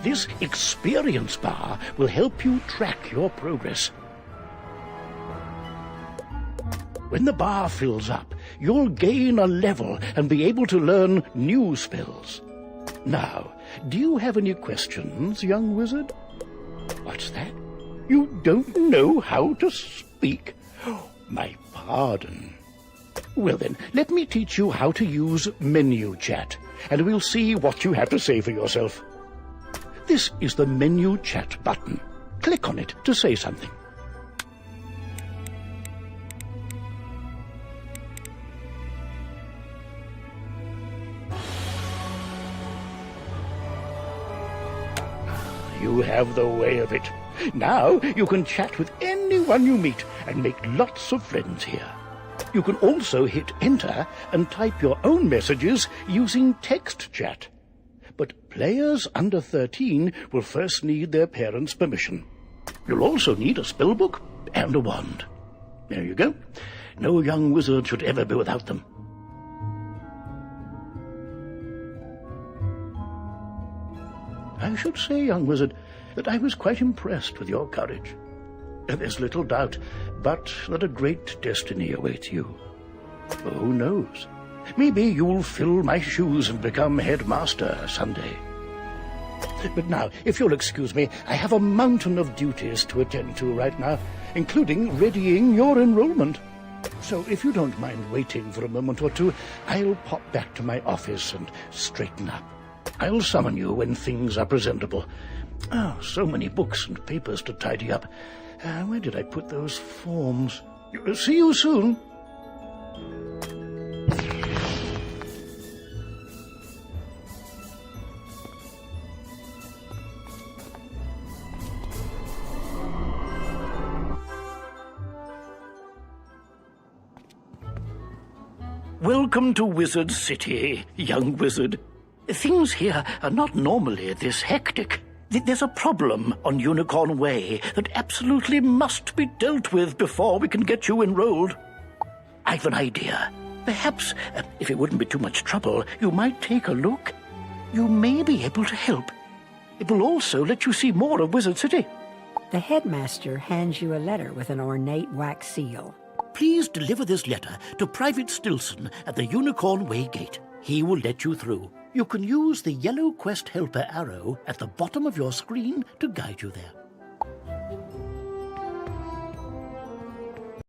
This experience bar will help you track your progress. When the bar fills up, you'll gain a level and be able to learn new spells. Now, do you have any questions, young wizard? What's that? You don't know how to speak? Oh, my pardon. Well then, let me teach you how to use menu chat, and we'll see what you have to say for yourself. This is the menu chat button. Click on it to say something. You have the way of it. Now you can chat with anyone you meet and make lots of friends here. You can also hit enter and type your own messages using text chat. But players under 13 will first need their parents' permission. You'll also need a spellbook and a wand. There you go. No young wizard should ever be without them. I should say, young wizard, that I was quite impressed with your courage. There's little doubt but that a great destiny awaits you. Who knows? Maybe you'll fill my shoes and become headmaster someday. But now, if you'll excuse me, I have a mountain of duties to attend to right now, including readying your enrollment. So if you don't mind waiting for a moment or two, I'll pop back to my office and straighten up. I'll summon you when things are presentable. Oh, so many books and papers to tidy up. Where did I put those forms? See you soon. Welcome to Wizard City, young wizard. Things here are not normally this hectic. There's a problem on Unicorn Way that absolutely must be dealt with before we can get you enrolled. I've an idea. Perhaps, if it wouldn't be too much trouble, you might take a look. You may be able to help. It will also let you see more of Wizard City. The headmaster hands you a letter with an ornate wax seal. Please deliver this letter to Private Stilson at the Unicorn Way gate. He will let you through. You can use the yellow quest helper arrow at the bottom of your screen to guide you there.